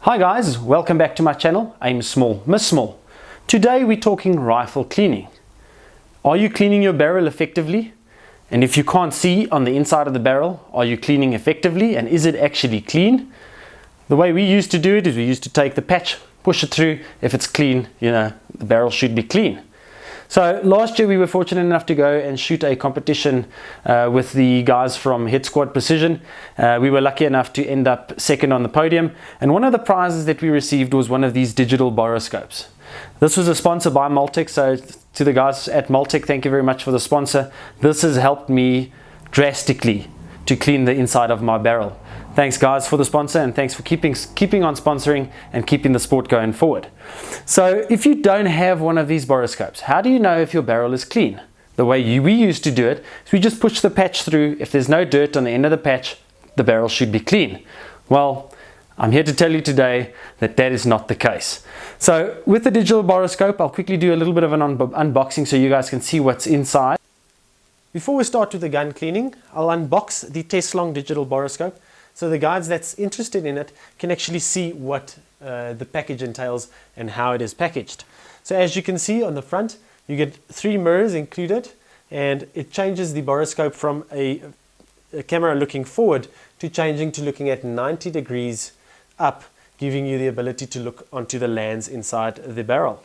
Hi guys, welcome back to my channel. Aim small, miss small. Today we're talking rifle cleaning. Are you cleaning your barrel effectively? And if you can't see on the inside of the barrel, are you cleaning effectively and is it actually clean? The way we used to do it is we used to take the patch, push it through. If it's clean, the barrel should be clean. So last year we were fortunate enough to go and shoot a competition with the guys from Hit Squad Precision. We were lucky enough to end up second on the podium, and one of the prizes that we received was one of these digital borescopes. This was a sponsor by Multech, so to the guys at Multech, thank you very much for the sponsor. This has helped me drastically to clean the inside of my barrel. Thanks guys for the sponsor, and thanks for keeping on sponsoring and keeping the sport going forward. So if you don't have one of these borescopes, how do you know if your barrel is clean? The way we used to do it is we just push the patch through. If there's no dirt on the end of the patch, the barrel should be clean. Well, I'm here to tell you today that that is not the case. So with the digital borescope, I'll quickly do a little bit of an unboxing so you guys can see what's inside. Before we start with the gun cleaning, I'll unbox the Teslong digital borescope so the guys that's interested in it can actually see what the package entails and how it is packaged. So as you can see on the front, you get 3 mirrors included, and it changes the borescope from a camera looking forward to changing to looking at 90 degrees up, giving you the ability to look onto the lands inside the barrel.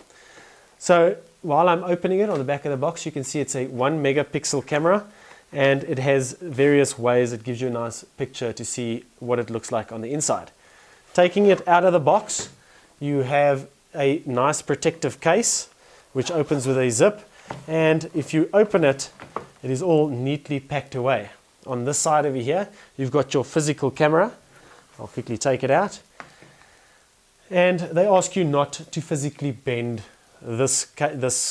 So while I'm opening it, on the back of the box you can see it's a 1 megapixel camera, and it has various ways. It gives you a nice picture to see what it looks like on the inside. Taking it out of the box, you have a nice protective case which opens with a zip, and if you open it, it is all neatly packed away. On this side over here you've got your physical camera. I'll quickly take it out, and they ask you not to physically bend this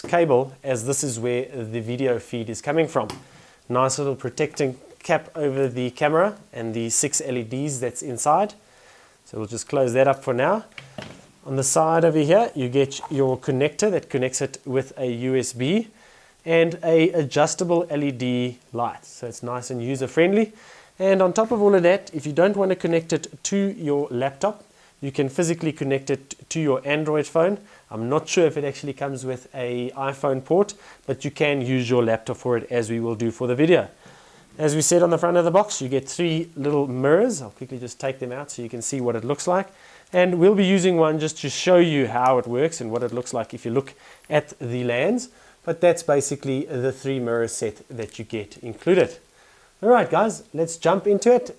cable, as this is where the video feed is coming from. Nice little protecting cap over the camera and the 6 LEDs that's inside. So we'll just close that up for now. On the side over here you get your connector that connects it with a USB and a adjustable LED light. So it's nice and user friendly. And on top of all of that, if you don't want to connect it to your laptop, you can physically connect it to your Android phone. I'm not sure if it actually comes with an iPhone port, but you can use your laptop for it, as we will do for the video. As we said on the front of the box, you get 3 little mirrors. I'll quickly just take them out so you can see what it looks like. And we'll be using one just to show you how it works and what it looks like if you look at the lands. But that's basically the 3 mirror set that you get included. Alright guys, let's jump into it.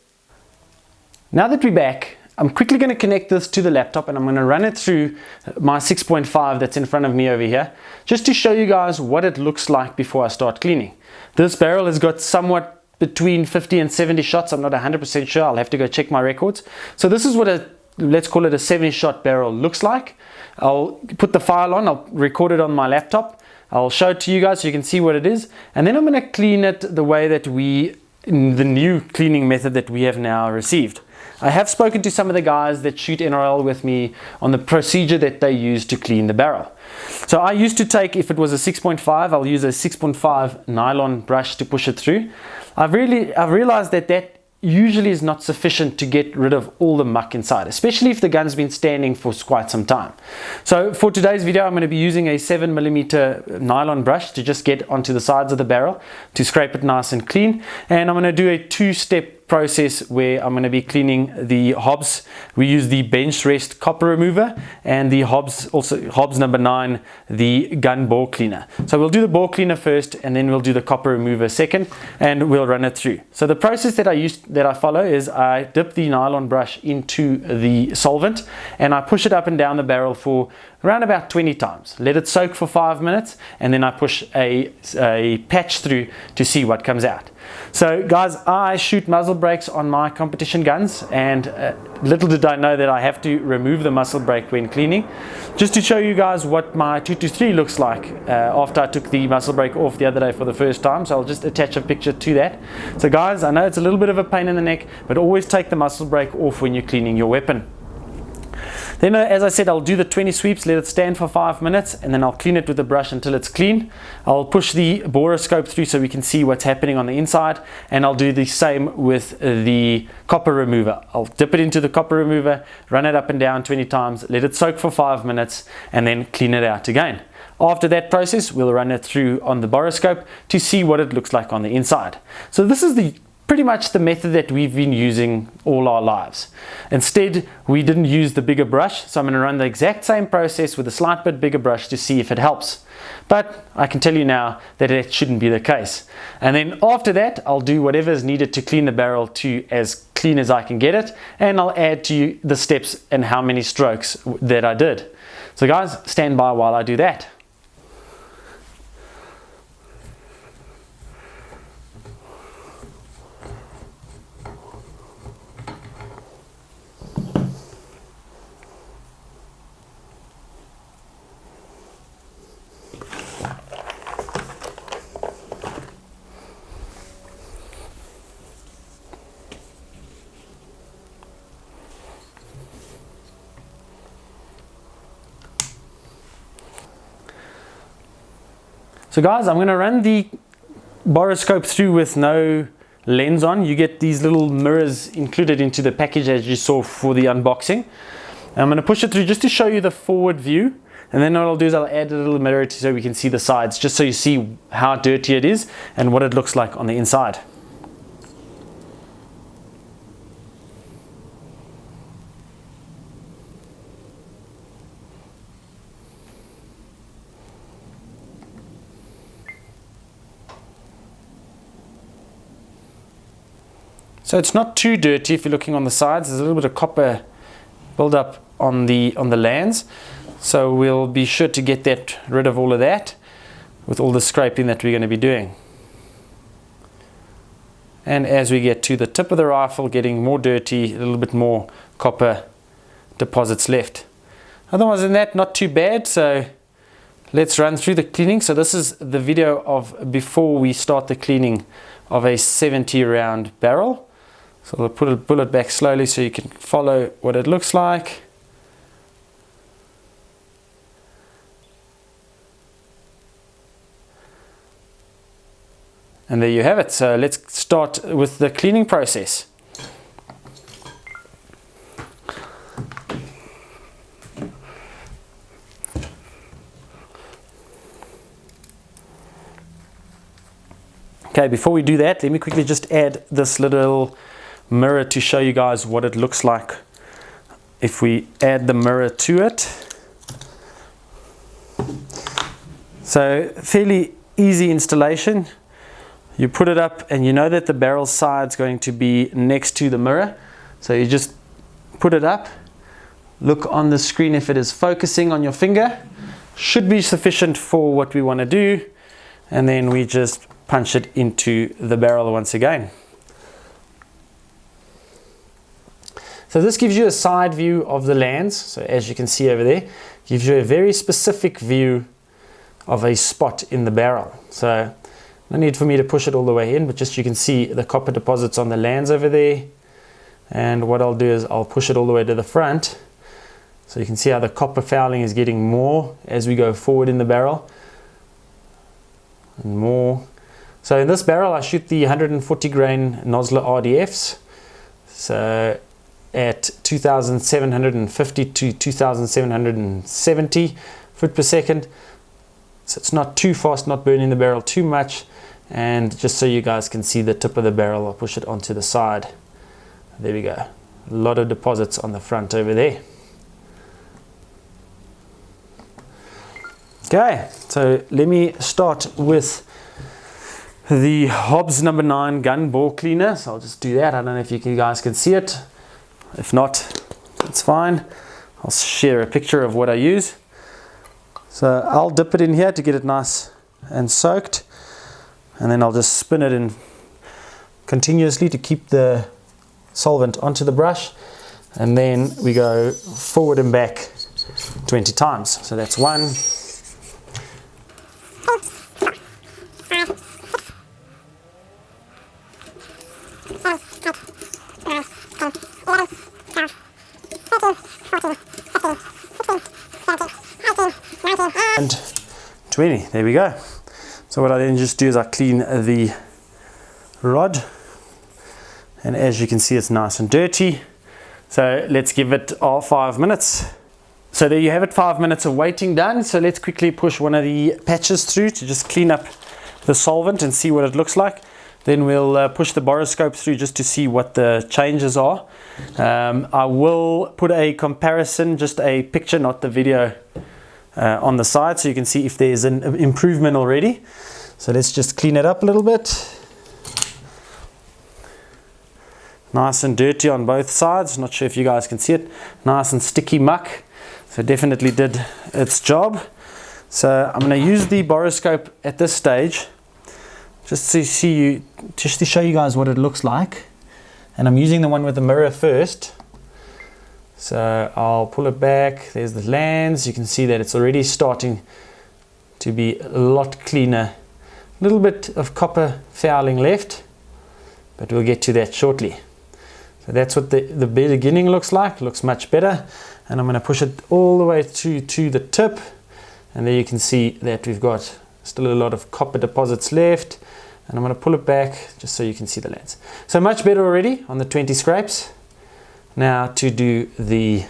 Now that we're back, I'm quickly going to connect this to the laptop, and I'm going to run it through my 6.5 that's in front of me over here, just to show you guys what it looks like before I start cleaning. This barrel has got somewhat between 50 and 70 shots. I'm not 100% sure. I'll have to go check my records. So this is what let's call it a 70 shot barrel looks like. I'll put the file on. I'll record it on my laptop. I'll show it to you guys so you can see what it is. And then I'm going to clean it the way that in the new cleaning method that we have now received. I have spoken to some of the guys that shoot NRL with me on the procedure that they use to clean the barrel. So I used to take, if it was a 6.5, I'll use a 6.5 nylon brush to push it through. I've realized that usually is not sufficient to get rid of all the muck inside, especially if the gun's been standing for quite some time. So for today's video, I'm going to be using a 7mm nylon brush to just get onto the sides of the barrel to scrape it nice and clean. And I'm going to do a 2-step process where I'm going to be cleaning the Hobbs. We use the bench rest copper remover, and the Hobbs number 9, the gun bore cleaner. So we'll do the bore cleaner first, and then we'll do the copper remover second, and we'll run it through. So the process that I follow is I dip the nylon brush into the solvent, and I push it up and down the barrel for around about 20 times. Let it soak for 5 minutes, and then I push a patch through to see what comes out. So guys, I shoot muzzle brakes on my competition guns, and little did I know that I have to remove the muzzle brake when cleaning. Just to show you guys what my 223 looks like after I took the muzzle brake off the other day for the first time. So I'll just attach a picture to that. So guys, I know it's a little bit of a pain in the neck, but always take the muzzle brake off when you're cleaning your weapon. Then as I said, I'll do the 20 sweeps, let it stand for 5 minutes, and then I'll clean it with the brush until it's clean. I'll push the borescope through so we can see what's happening on the inside, and I'll do the same with the copper remover. I'll dip it into the copper remover, run it up and down 20 times, let it soak for 5 minutes, and then clean it out again. After that process, we'll run it through on the borescope to see what it looks like on the inside. So this is pretty much the method that we've been using all our lives. Instead, we didn't use the bigger brush, so I'm going to run the exact same process with a slight bit bigger brush to see if it helps. But I can tell you now that it shouldn't be the case. And then after that, I'll do whatever is needed to clean the barrel to as clean as I can get it, and I'll add to you the steps and how many strokes that I did. So guys, stand by while I do that. So guys, I'm going to run the borescope through with no lens on. You get these little mirrors included into the package as you saw for the unboxing. I'm going to push it through just to show you the forward view, and then what I'll do is I'll add a little mirror so we can see the sides, just so you see how dirty it is and what it looks like on the inside. So it's not too dirty if you're looking on the sides. There's a little bit of copper build-up on the lands, so we'll be sure to get rid of all of that with all the scraping that we're going to be doing. And as we get to the tip of the rifle, getting more dirty, a little bit more copper deposits left. Otherwise than that, not too bad. So let's run through the cleaning. So this is the video of before we start the cleaning of a 70 round barrel. So I'll put a bullet back slowly so you can follow what it looks like. And there you have it. So let's start with the cleaning process. Okay, before we do that, let me quickly just add this little mirror to show you guys what it looks like if we add the mirror to it. So fairly easy installation. You put it up and you know that the barrel side is going to be next to the mirror. So you just put it up, look on the screen if it is focusing on your finger. Should be sufficient for what we want to do. And then we just punch it into the barrel once again. So this gives you a side view of the lands. So as you can see over there, gives you a very specific view of a spot in the barrel. So no need for me to push it all the way in, but just you can see the copper deposits on the lands over there. And what I'll do is I'll push it all the way to the front. So you can see how the copper fouling is getting more as we go forward in the barrel. And more. So in this barrel I shoot the 140 grain Nosler RDFs. So at 2750 to 2770 foot per second. So it's not too fast, not burning the barrel too much. And just so you guys can see the tip of the barrel, I'll push it onto the side. There we go. A lot of deposits on the front over there. Okay, so let me start with the Hobbs number 9 gun bore cleaner. So I'll just do that. I don't know if you guys can see it. If not, it's fine. I'll share a picture of what I use. So I'll dip it in here to get it nice and soaked, and then I'll just spin it in continuously to keep the solvent onto the brush, and then we go forward and back 20 times. So that's 1, 2, 20. There we go. So what I then just do is I clean the rod, and as you can see, it's nice and dirty. So let's give it 5 minutes. So there you have it, 5 minutes of waiting done. So let's quickly push one of the patches through to just clean up the solvent and see what it looks like. Then we'll push the borescope through just to see what the changes are. I will put a comparison, just a picture, not the video, on the side, so you can see if there's an improvement already. So let's just clean it up a little bit. Nice and dirty on both sides. Not sure if you guys can see it. Nice and sticky muck. So definitely did its job. So I'm going to use the borescope at this stage just to show you guys what it looks like. And I'm using the one with the mirror first. So I'll pull it back. There's the lens. You can see that it's already starting to be a lot cleaner. A little bit of copper fouling left, but we'll get to that shortly. So that's what the beginning looks like. It looks much better. And I'm going to push it all the way to the tip. And there you can see that we've got still a lot of copper deposits left. And I'm going to pull it back just so you can see the lens. So much better already on the 20 scrapes. Now to do the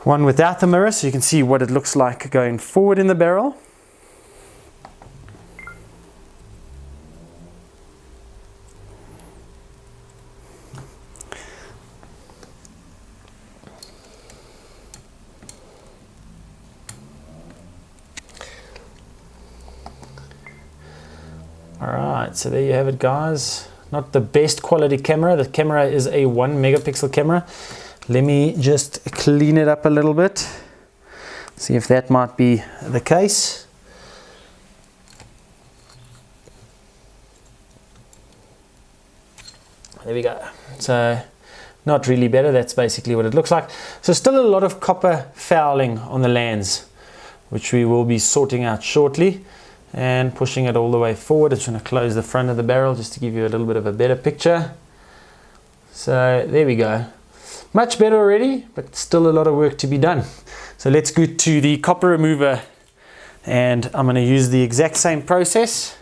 one without the mirror, so you can see what it looks like going forward in the barrel. Alright, so there you have it, guys. Not the best quality camera. The camera is a 1 megapixel camera. Let me just clean it up a little bit. See if that might be the case. There we go. So not really better. That's basically what it looks like. So still a lot of copper fouling on the lens, which we will be sorting out shortly. And pushing it all the way forward. I'm just going to close the front of the barrel just to give you a little bit of a better picture. So there we go. Much better already, but still a lot of work to be done. So let's go to the copper remover, and I'm going to use the exact same process.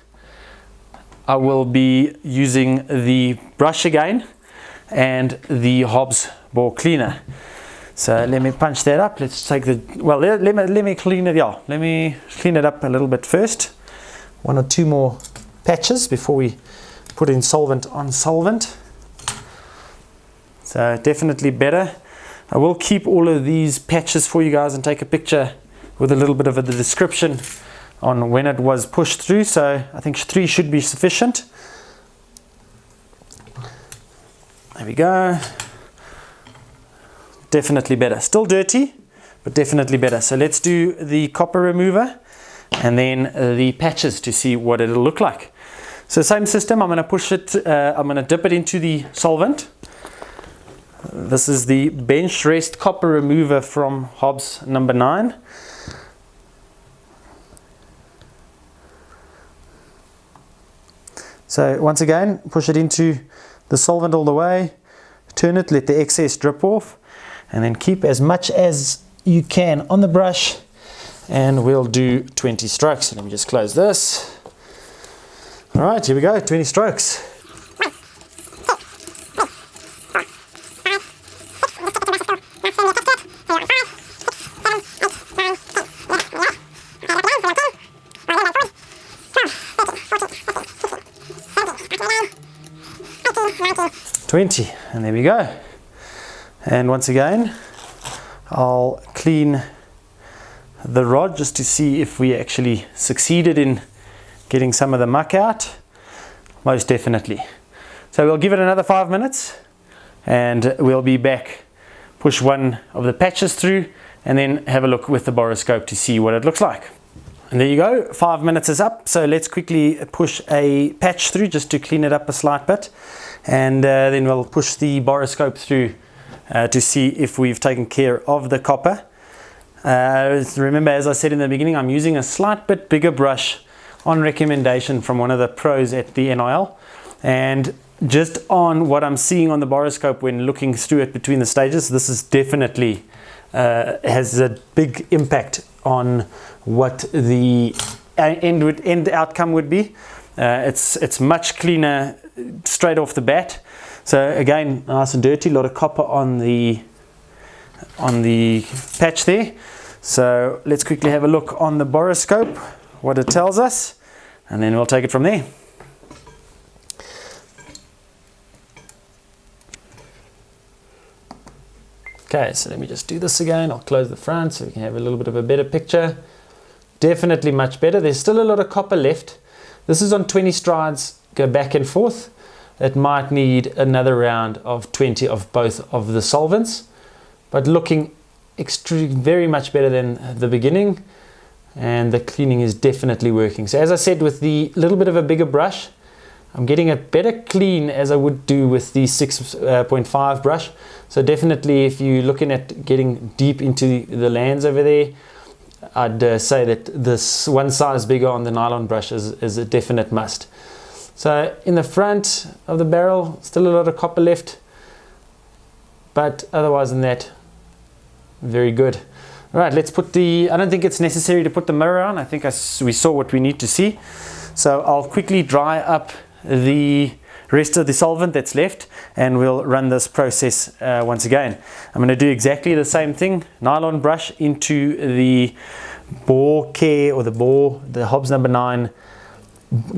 I will be using the brush again and the Hobbs bore cleaner. So let me punch that up. Let's take the, well, let me clean it, yeah. Let me clean it up a little bit first. 1 or 2 more patches before we put in solvent on solvent. So definitely better. I will keep all of these patches for you guys and take a picture with a little bit of the description on when it was pushed through. So I think 3 should be sufficient. There we go. Definitely better. Still dirty, but definitely better. So let's do the copper remover and then the patches to see what it'll look like. So same system. I'm going to push it, I'm going to dip it into the solvent. This is the bench rest copper remover from Hobbs number 9. So once again, push it into the solvent all the way, turn it, let the excess drip off, and then keep as much as you can on the brush, and we'll do 20 strokes. So let me just close this. All right, here we go, 20 strokes. And there we go. And once again, I'll clean the rod just to see if we actually succeeded in getting some of the muck out. Most definitely. So we'll give it another 5 minutes and we'll be back, push one of the patches through, and then have a look with the borescope to see what it looks like. And there you go, 5 minutes is up. So let's quickly push a patch through just to clean it up a slight bit. And then we'll push the borescope through to see if we've taken care of the copper. Remember, as I said in the beginning, I'm using a slight bit bigger brush on recommendation from one of the pros at the NIL. And just on what I'm seeing on the borescope when looking through it between the stages, this is definitely has a big impact on what the end outcome would be. It's much cleaner straight off the bat. So again, nice and dirty, a lot of copper on the patch there. So let's quickly have a look on the borescope, what it tells us, and then we'll take it from there. Okay, so let me just do this again. I'll close the front so we can have a little bit of a better picture. Definitely much better. There's still a lot of copper left. This is on 20 strides, go back and forth. It might need another round of 20 of both of the solvents, but looking very much better than the beginning, and the cleaning is definitely working. So as I said, with the little bit of a bigger brush, I'm getting a better clean as I would do with the 6.5 brush. So definitely, if you're looking at getting deep into the lands over there, I'd say that this one size bigger on the nylon brush is a definite must. So in the front of the barrel, still a lot of copper left, but otherwise than that, very good. All right, let's put I don't think it's necessary to put the mirror on. I think we saw what we need to see. So I'll quickly dry up the rest of the solvent that's left, and we'll run this process once again. I'm going to do exactly the same thing. Nylon brush into the bore care, or the Hobbs number 9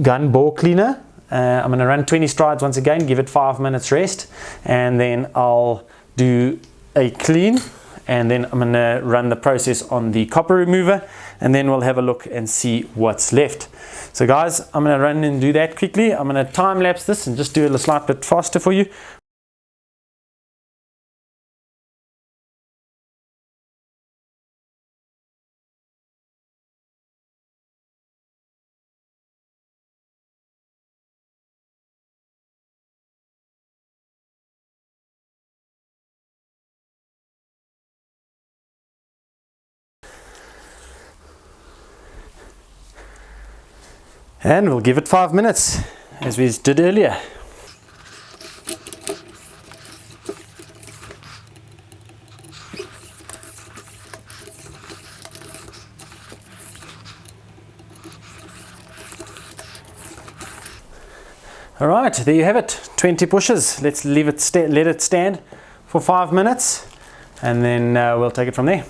gun bore cleaner. I'm going to run 20 strides once again, give it 5 minutes rest, and then I'll do a clean, and then I'm going to run the process on the copper remover, and then we'll have a look and see what's left. So guys, I'm going to run and do that quickly. I'm going to time lapse this and just do it a slight bit faster for you. And we'll give it 5 minutes, as we did earlier. All right, there you have it, 20 pushes. Let's leave it let it stand for 5 minutes, and then we'll take it from there.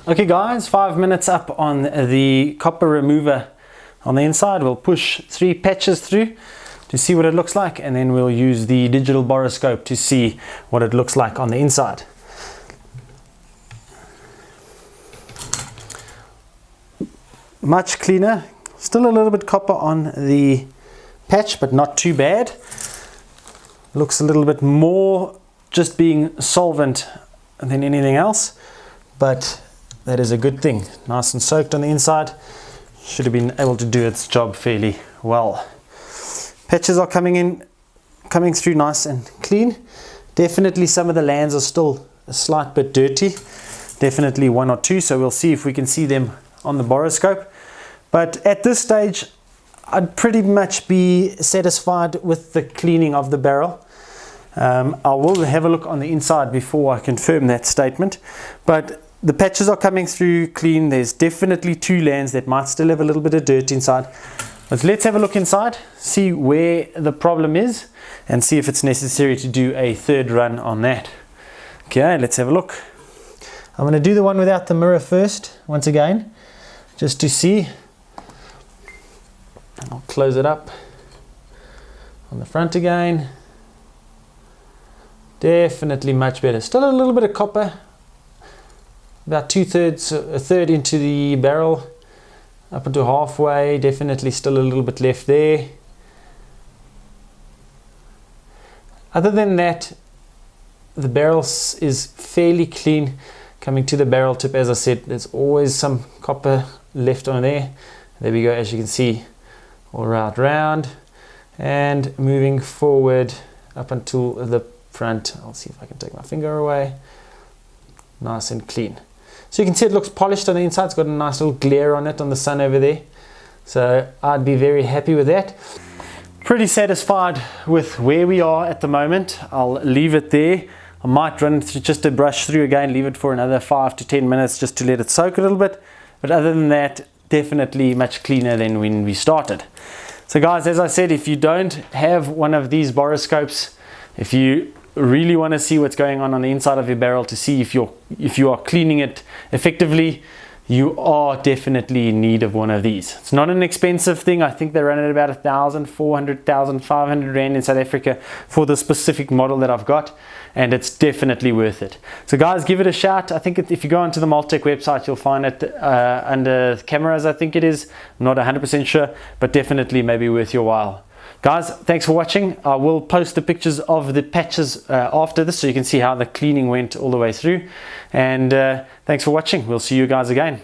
Okay guys, 5 minutes up on the copper remover on the inside. We'll push 3 patches through to see what it looks like, and then we'll use the digital borescope to see what it looks like on the inside. Much cleaner, still a little bit copper on the patch, but not too bad. Looks a little bit more just being solvent than anything else, but that is a good thing. Nice and soaked on the inside. Should have been able to do its job fairly well. Patches are coming through nice and clean. Definitely some of the lands are still a slight bit dirty. Definitely 1 or 2, so we'll see if we can see them on the borescope. But at this stage, I'd pretty much be satisfied with the cleaning of the barrel. I will have a look on the inside before I confirm that statement. But the patches are coming through clean. There's definitely 2 lands that might still have a little bit of dirt inside. But let's have a look inside, see where the problem is, and see if it's necessary to do a 3rd run on that. Okay, let's have a look. I'm going to do the one without the mirror first, once again, just to see. I'll close it up on the front again. Definitely much better. Still a little bit of copper. About 2/3, a third into the barrel, up until halfway. Definitely still a little bit left there. Other than that, the barrel is fairly clean. Coming to the barrel tip, as I said, there's always some copper left on there. There we go, as you can see, all right round. And moving forward up until the front. I'll see if I can take my finger away. Nice and clean. So you can see it looks polished on the inside. It's got a nice little glare on it on the sun over there. So I'd be very happy with that. Pretty satisfied with where we are at the moment. I'll leave it there. I might run through just a brush through again, leave it for another 5 to 10 minutes just to let it soak a little bit. But other than that, definitely much cleaner than when we started. So guys, as I said, if you don't have one of these borescopes, if you really want to see what's going on the inside of your barrel to see if you are cleaning it effectively, you are definitely in need of one of these. It's not an expensive thing. I think they run at about 1,400, 1,500 Rand in South Africa for the specific model that I've got, and it's definitely worth it. So guys, give it a shout. I think if you go onto the Multech website, you'll find it under cameras, I think it is. I'm not 100% sure, but definitely maybe worth your while. Guys, thanks for watching. I will post the pictures of the patches after this so you can see how the cleaning went all the way through. And thanks for watching. We'll see you guys again.